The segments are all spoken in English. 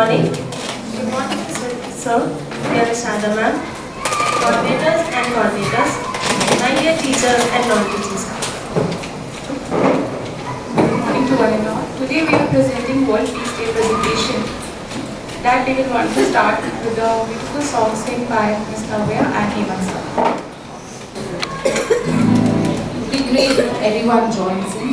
morning. Good morning, sir. Dear Shada ma'am, coordinators and coordinators, my dear teachers and non-teachers. Good morning to one and all. Today we are presenting World Peace Day presentation. That day we want to start with a beautiful song sung by Ms. Navya and Hemant sir. It would be great if everyone joins in.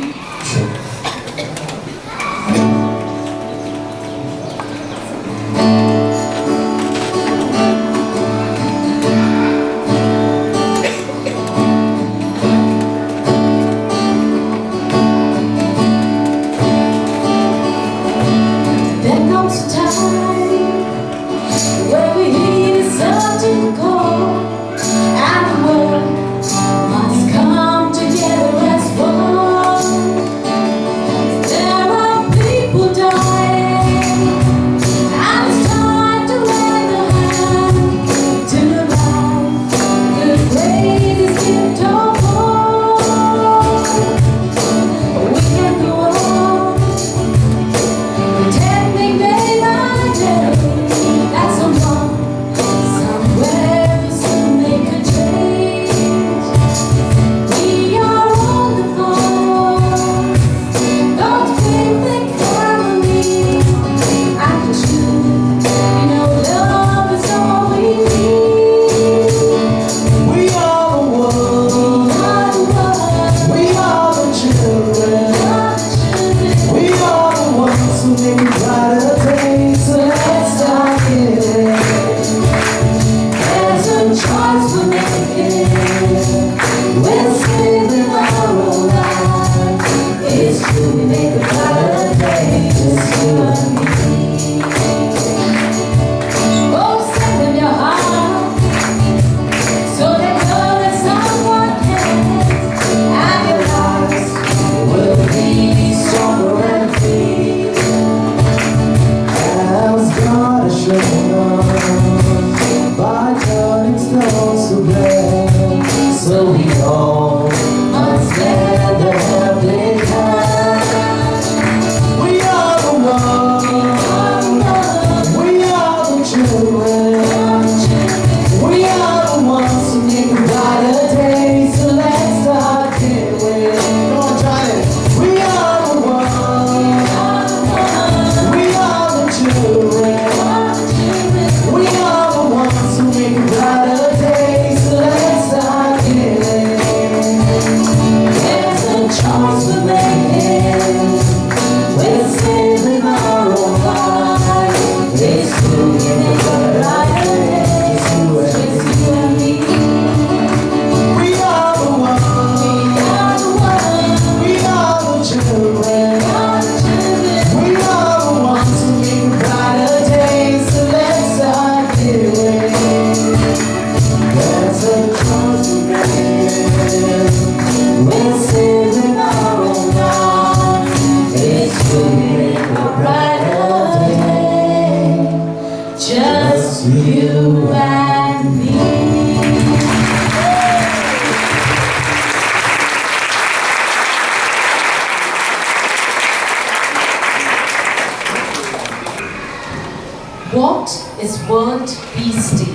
What is World Peace Day?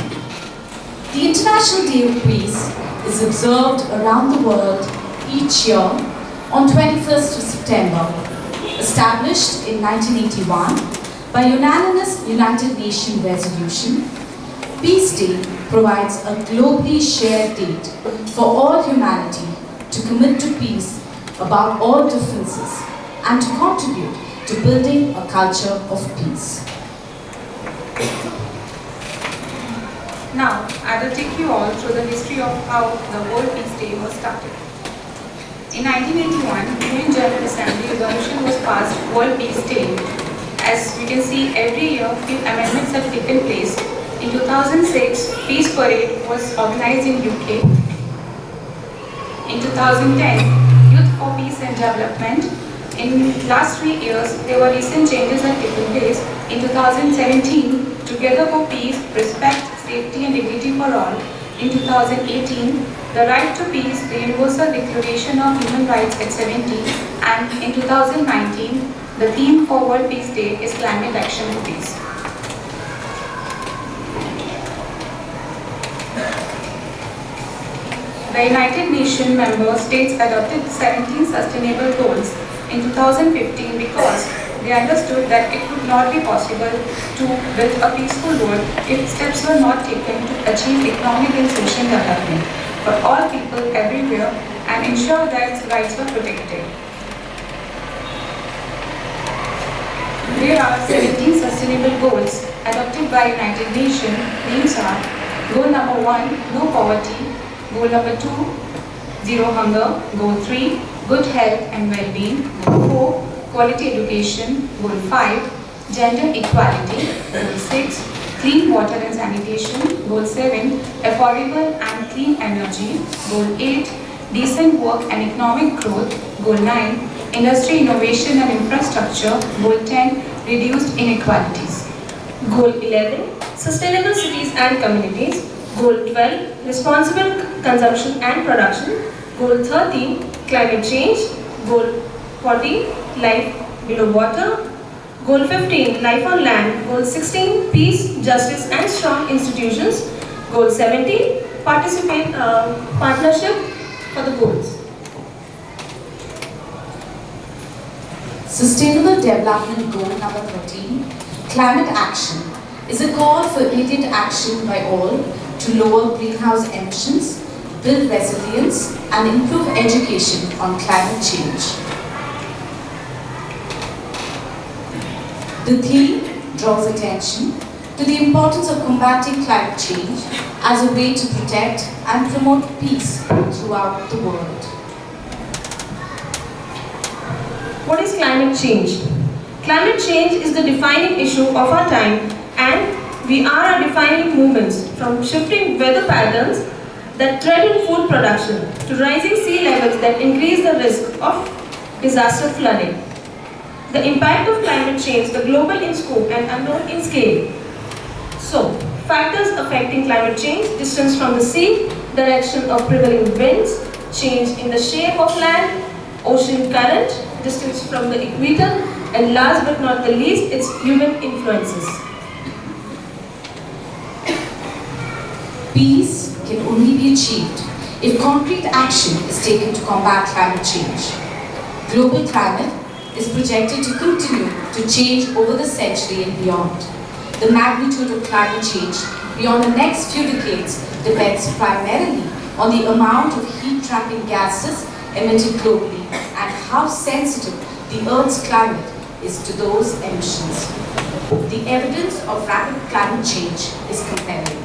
The International Day of Peace is observed around the world each year on 21st of September. Established in 1981 by unanimous United Nations resolution, Peace Day provides a globally shared date for all humanity to commit to peace about all differences and to contribute to building a culture of peace. Now, I will take you all through the history of how the World Peace Day was started. In 1981, UN General Assembly resolution was passed World Peace Day. As you can see, every year few amendments have taken place. In 2006, Peace Parade was organized in UK. In 2010, Youth for Peace and Development. In last 3 years, there were recent changes that taken place. In 2017, Together for Peace, Respect, Safety and Dignity for All. In 2018, the Right to Peace, the Universal Declaration of Human Rights at 70. And in 2019, the theme for World Peace Day is Climate Action and Peace. The United Nations member states adopted 17 sustainable goals in 2015 because they understood that it would not be possible to build a peaceful world if steps were not taken to achieve economic and social development for all people everywhere and ensure that rights were protected. There are 17 sustainable goals adopted by United Nations. Names are: goal number 1, no poverty; goal number 2, zero hunger; goal 3, good health and well-being; goal 4, quality education; goal 5, gender equality; goal 6, clean water and sanitation; goal 7, affordable and clean energy; goal 8, decent work and economic growth; goal 9, industry innovation and infrastructure; goal 10, reduced inequalities; Goal 11, sustainable cities and communities. Goal 12, responsible consumption and production. Goal 13, climate change. Goal 14, life below water. Goal 15, life on land. Goal 16, peace, justice and strong institutions. Goal 17, partnership for the goals. Sustainable Development Goal number 13, Climate Action, is a call for immediate action by all to lower greenhouse emissions, build resilience, and improve education on climate change. The theme draws attention to the importance of combating climate change as a way to protect and promote peace throughout the world. What is climate change? Climate change is the defining issue of our time, and we are defining movements from shifting weather patterns that threaten food production to rising sea levels that increase the risk of disaster flooding. The impact of climate change, the global in scope and unknown in scale. So, factors affecting climate change: distance from the sea, direction of prevailing winds, change in the shape of land, ocean current, distance from the equator, and last but not the least, its human influences. Peace can only be achieved if concrete action is taken to combat climate change. Global climate is projected to continue to change over the century and beyond. The magnitude of climate change beyond the next few decades depends primarily on the amount of heat-trapping gases emitted globally and how sensitive the Earth's climate is to those emissions. The evidence of rapid climate change is compelling.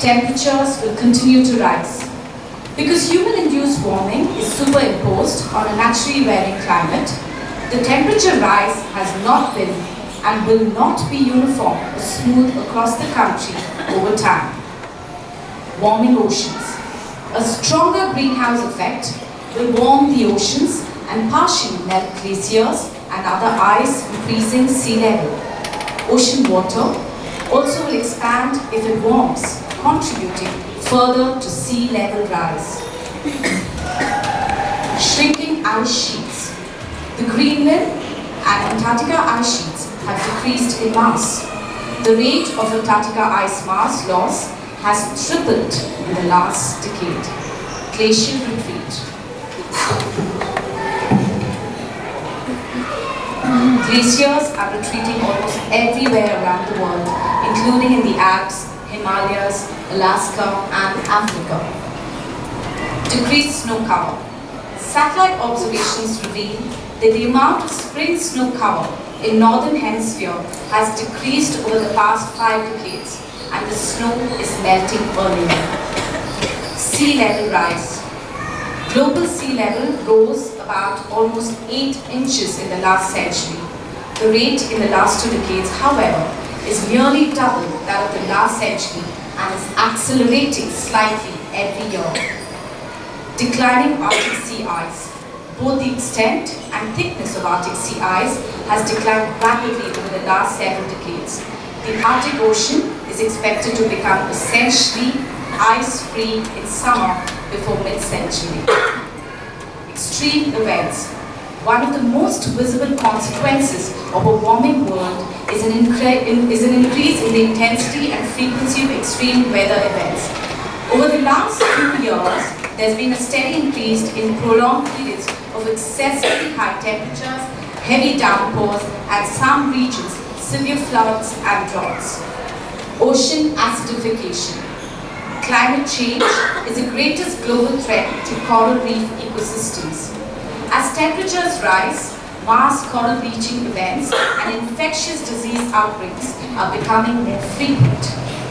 Temperatures will continue to rise. Because human-induced warming is superimposed on a naturally varying climate, the temperature rise has not been and will not be uniform or smooth across the country over time. Warming oceans. A stronger greenhouse effect will warm the oceans and partially melt glaciers and other ice, increasing sea level. Ocean water also will expand if it warms, contributing further to sea level rise. Shrinking ice sheets. The Greenland and Antarctica ice sheets have decreased in mass. The rate of Antarctica ice mass loss has tripled in the last decade. Glacial retreat. Glaciers are retreating almost everywhere around the world, including in the Alps, Himalayas, Alaska, and Africa. Decreased snow cover. Satellite observations reveal that the amount of spring snow cover in northern hemisphere has decreased over the past 5 decades, and the snow is melting earlier. Sea level rise. Global sea level rose about almost 8 inches in the last century. The rate in the last 2 decades, however, is nearly double that of the last century and is accelerating slightly every year. Declining Arctic sea ice. Both the extent and thickness of Arctic sea ice has declined rapidly over the last several decades. The Arctic Ocean is expected to become essentially ice-free in summer before mid-century. Extreme events. One of the most visible consequences of a warming world is an increase in the intensity and frequency of extreme weather events. Over the last few years, there's been a steady increase in prolonged periods of excessively high temperatures, heavy downpours, and some regions, severe floods and droughts. Ocean acidification. Climate change is the greatest global threat to coral reef ecosystems. As temperatures rise, mass coral bleaching events and infectious disease outbreaks are becoming more frequent.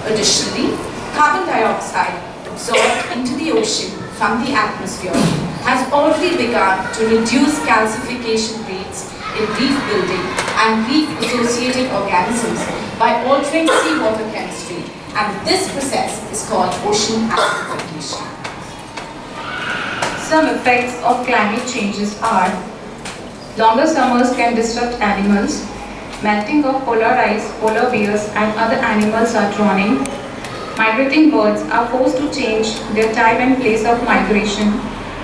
Additionally, carbon dioxide absorbed into the ocean from the atmosphere has already begun to reduce calcification rates in reef building and reef-associated organisms by altering seawater chemistry, and this process is called ocean acidification. Some effects of climate changes are longer summers can disrupt animals, melting of polar ice, polar bears and other animals are drowning, migrating birds are forced to change their time and place of migration,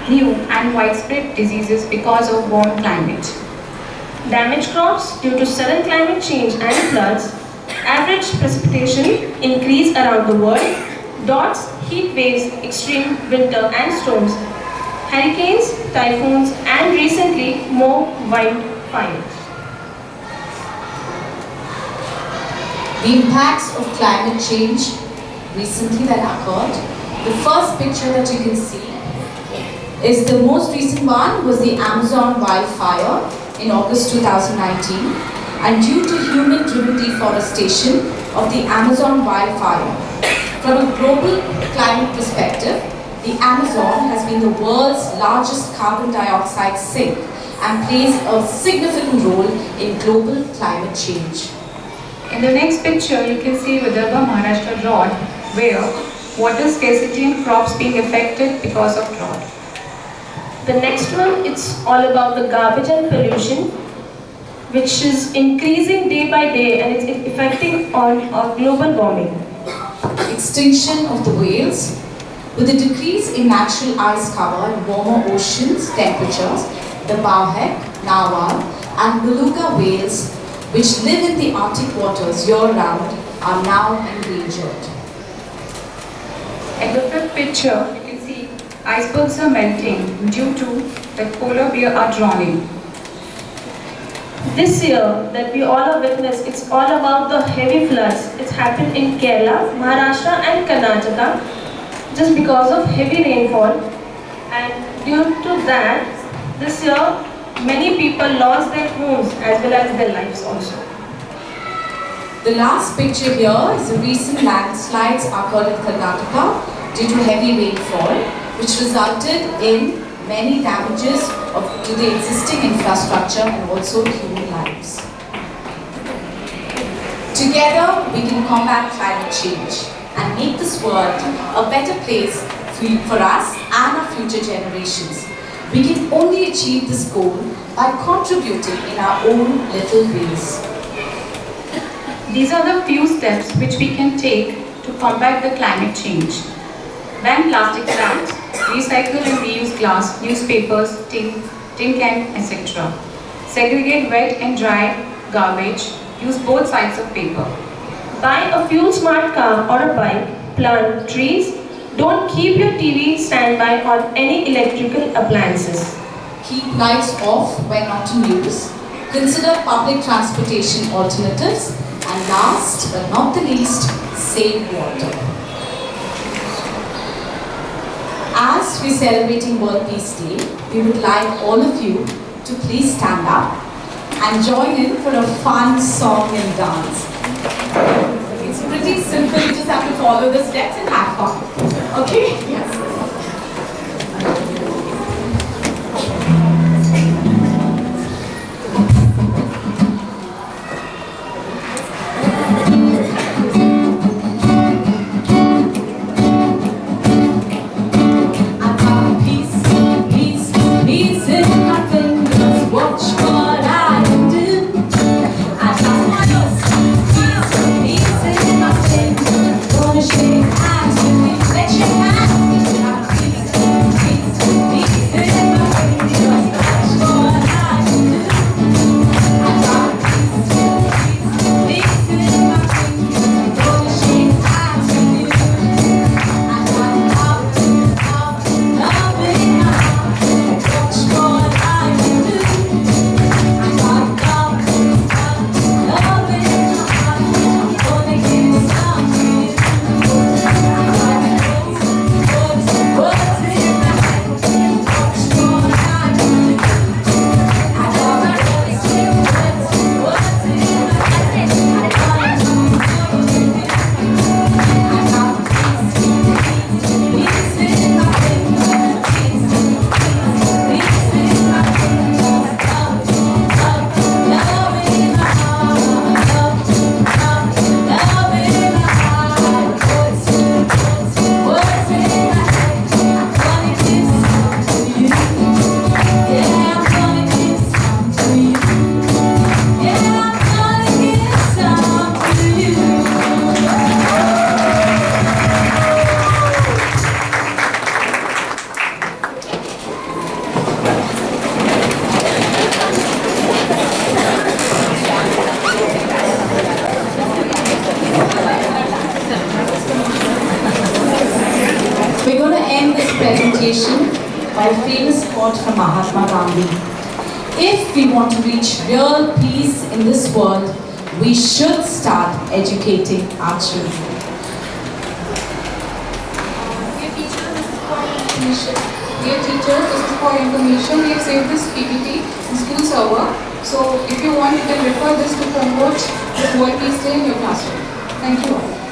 new and widespread diseases because of warm climate. Damaged crops due to sudden climate change and floods, average precipitation increase around the world, droughts, heat waves, extreme winter and storms, hurricanes, typhoons, and recently more wildfires. The impacts of climate change recently that occurred. The first picture that you can see is the most recent one was the Amazon wildfire in August 2019, and due to human-driven deforestation of the Amazon wildfire. From a global climate perspective, the Amazon has been the world's largest carbon dioxide sink and plays a significant role in global climate change. In the next picture, you can see Vidarbha Maharashtra drought, where water scarcity and crops being affected because of drought. The next one, it's all about the garbage and pollution, which is increasing day by day and it's affecting on global warming. Extinction of the whales. With the decrease in natural ice cover and warmer oceans temperatures, the bowhead, narwhal and beluga whales, which live in the Arctic waters year-round, are now endangered. At the fifth picture, you can see icebergs are melting due to the polar bear are drowning. This year that we all have witnessed, it's all about the heavy floods. It's happened in Kerala, Maharashtra and Karnataka just because of heavy rainfall, and due to that, this year many people lost their homes as well as their lives also. The last picture here is the recent landslides occurred in Karnataka due to heavy rainfall, which resulted in many damages to the existing infrastructure and also human lives. Together, we can combat climate change and make this world a better place for us and our future generations. We can only achieve this goal by contributing in our own little ways. These are the few steps which we can take to combat the climate change. Ban plastic bags, recycle and reuse glass, newspapers, tin can, etc. Segregate wet and dry garbage, use both sides of paper. Buy a fuel smart car or a bike, plant trees, don't keep your TV standby or any electrical appliances. Keep lights off when not in use. Consider public transportation alternatives. And last but not the least, save water. As we're celebrating World Peace Day, we would like all of you to please stand up and join in for a fun song and dance. It's pretty simple, you just have to follow the steps and have fun. Okay? Yes. Gonna shake hands with me, let your hands quotation by a famous quote from Mahatma Gandhi. If we want to reach real peace in this world, we should start educating our children. Dear teachers, this is for information. We have saved this PPT in school server. So if you want, you can refer this to promote this World Peace Day in your classroom. Thank you all.